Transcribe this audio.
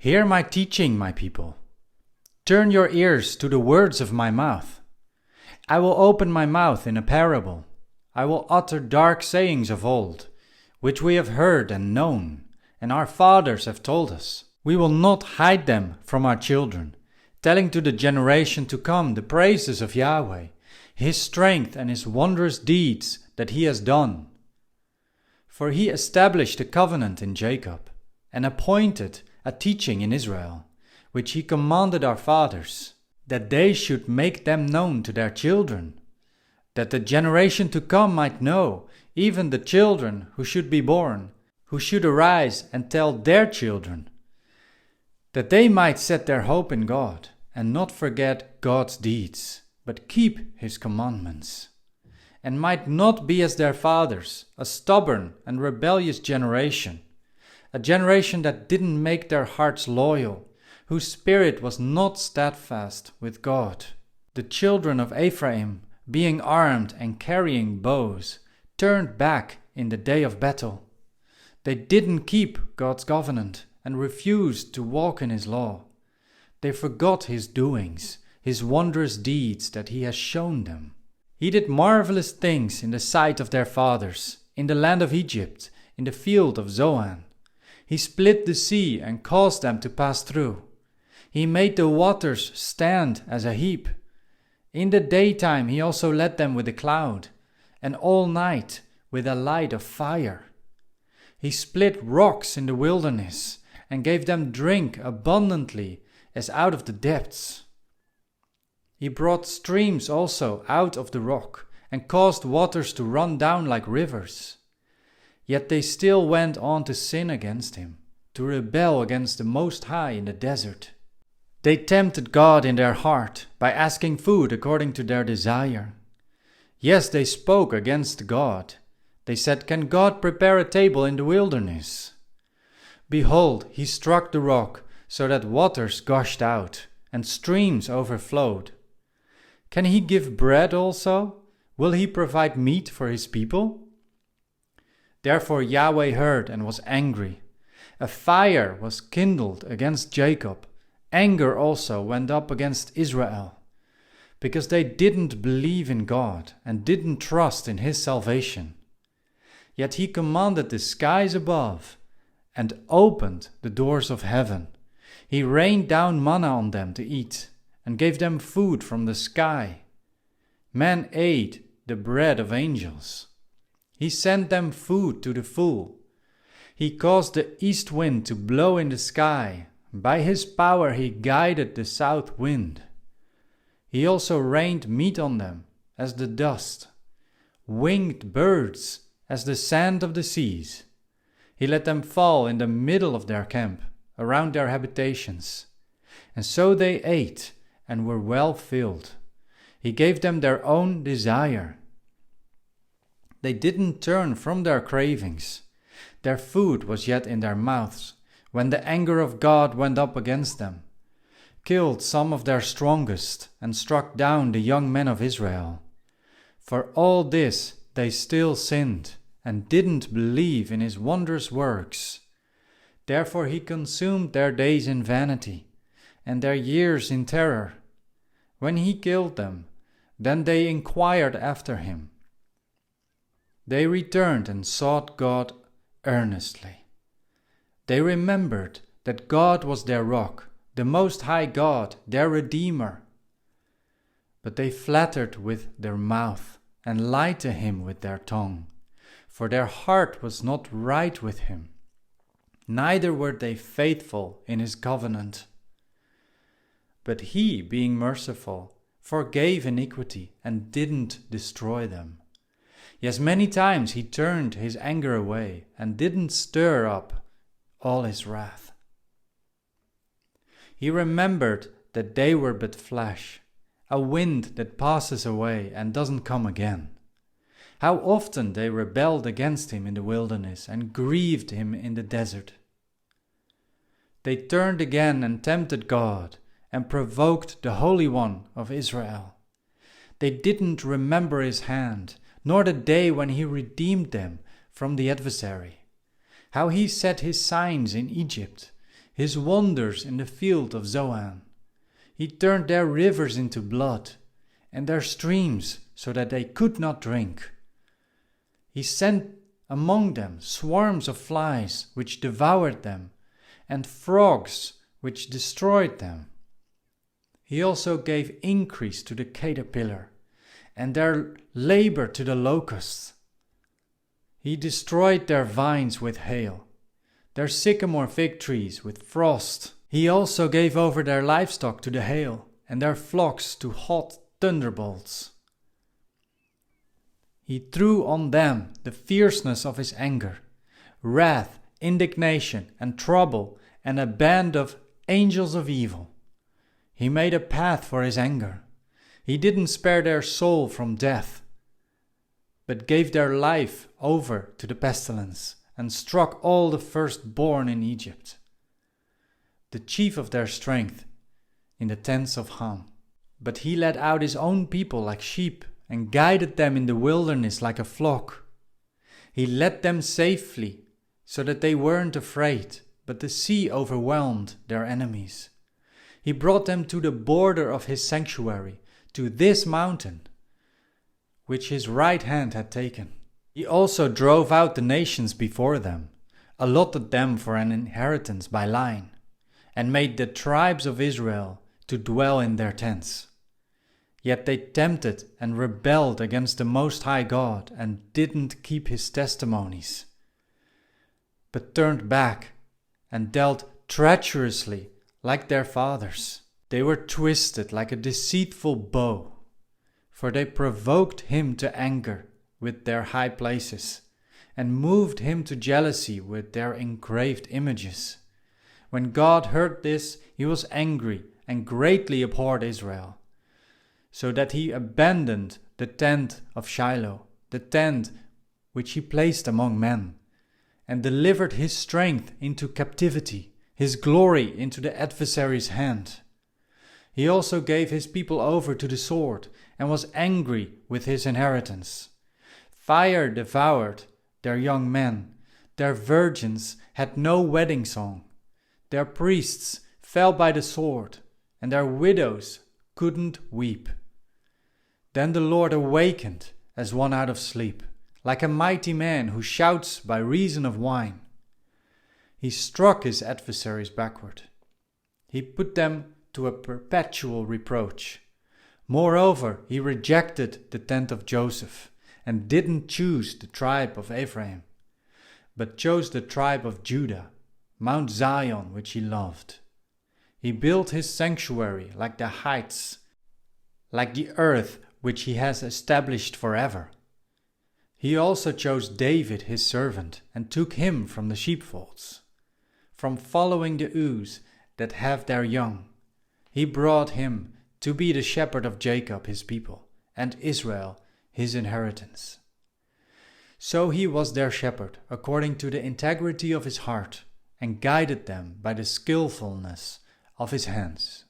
Hear my teaching, my people. Turn your ears to the words of my mouth. I will open my mouth in a parable. I will utter dark sayings of old, which we have heard and known, and our fathers have told us. We will not hide them from our children, telling to the generation to come the praises of Yahweh, His strength and His wondrous deeds that He has done. For He established a covenant in Jacob, and appointed a teaching in Israel, which He commanded our fathers, that they should make them known to their children, that the generation to come might know, even the children who should be born, who should arise and tell their children, that they might set their hope in God, and not forget God's deeds, but keep His commandments, and might not be as their fathers, a stubborn and rebellious generation, a generation that didn't make their hearts loyal, whose spirit was not steadfast with God. The children of Ephraim, being armed and carrying bows, turned back in the day of battle. They didn't keep God's covenant and refused to walk in His law. They forgot His doings, His wondrous deeds that He has shown them. He did marvelous things in the sight of their fathers, in the land of Egypt, in the field of Zoan. He split the sea and caused them to pass through. He made the waters stand as a heap. In the daytime He also led them with a cloud, and all night with a light of fire. He split rocks in the wilderness, and gave them drink abundantly as out of the depths. He brought streams also out of the rock, and caused waters to run down like rivers. Yet they still went on to sin against Him, to rebel against the Most High in the desert. They tempted God in their heart by asking food according to their desire. Yes, they spoke against God. They said, "Can God prepare a table in the wilderness?" Behold, He struck the rock so that waters gushed out and streams overflowed. Can He give bread also? Will He provide meat for His people? Therefore Yahweh heard and was angry. A fire was kindled against Jacob. Anger also went up against Israel, because they didn't believe in God and didn't trust in His salvation. Yet He commanded the skies above and opened the doors of heaven. He rained down manna on them to eat and gave them food from the sky. Man ate the bread of angels. He sent them food to the full. He caused the east wind to blow in the sky. By His power He guided the south wind. He also rained meat on them as the dust, winged birds as the sand of the seas. He let them fall in the middle of their camp, around their habitations. And so they ate and were well filled. He gave them their own desire. They didn't turn from their cravings. Their food was yet in their mouths, when the anger of God went up against them, killed some of their strongest, and struck down the young men of Israel. For all this they still sinned, and didn't believe in His wondrous works. Therefore He consumed their days in vanity, and their years in terror. When He killed them, then they inquired after Him. They returned and sought God earnestly. They remembered that God was their rock, the Most High God, their Redeemer. But they flattered with their mouth and lied to Him with their tongue, for their heart was not right with Him, neither were they faithful in His covenant. But He, being merciful, forgave iniquity and didn't destroy them. Yes, many times He turned His anger away and didn't stir up all His wrath. He remembered that they were but flesh, a wind that passes away and doesn't come again. How often they rebelled against Him in the wilderness and grieved Him in the desert. They turned again and tempted God and provoked the Holy One of Israel. They didn't remember His hand, nor the day when He redeemed them from the adversary, how He set His signs in Egypt, his wonders in the field of Zoan. He turned their rivers into blood, and their streams so that they could not drink. He sent among them swarms of flies which devoured them, and frogs which destroyed them. He also gave increase to the caterpillar, and their labor to the locusts. He destroyed their vines with hail, their sycamore fig trees with frost. He also gave over their livestock to the hail, and their flocks to hot thunderbolts. He threw on them the fierceness of his anger, wrath, indignation, and trouble, and a band of angels of evil. He made a path for his anger. He didn't spare their soul from death, but gave their life over to the pestilence, and struck all the firstborn in Egypt, the chief of their strength, in the tents of Ham. But he led out his own people like sheep, and guided them in the wilderness like a flock. He led them safely, so that they weren't afraid, but the sea overwhelmed their enemies. He brought them to the border of his sanctuary, to this mountain, which his right hand had taken. He also drove out the nations before them, allotted them for an inheritance by line, and made the tribes of Israel to dwell in their tents. Yet they tempted and rebelled against the Most High God and didn't keep his testimonies, but turned back and dealt treacherously like their fathers. They were twisted like a deceitful bow, for they provoked him to anger with their high places, and moved him to jealousy with their engraved images. When God heard this, he was angry and greatly abhorred Israel, so that he abandoned the tent of Shiloh, the tent which he placed among men, and delivered his strength into captivity, his glory into the adversary's hand. He also gave his people over to the sword, and was angry with his inheritance. Fire devoured their young men, their virgins had no wedding song, their priests fell by the sword, and their widows couldn't weep. Then the Lord awakened as one out of sleep, like a mighty man who shouts by reason of wine. He struck his adversaries backward. He put them to a perpetual reproach. Moreover, he rejected the tent of Joseph, and didn't choose the tribe of Ephraim, but chose the tribe of Judah, Mount Zion, which he loved. He built his sanctuary like the heights, like the earth which he has established forever. He also chose David his servant, and took him from the sheepfolds, from following the ewes that have their young. He brought him to be the shepherd of Jacob his people, and Israel his inheritance. So he was their shepherd according to the integrity of his heart, and guided them by the skillfulness of his hands.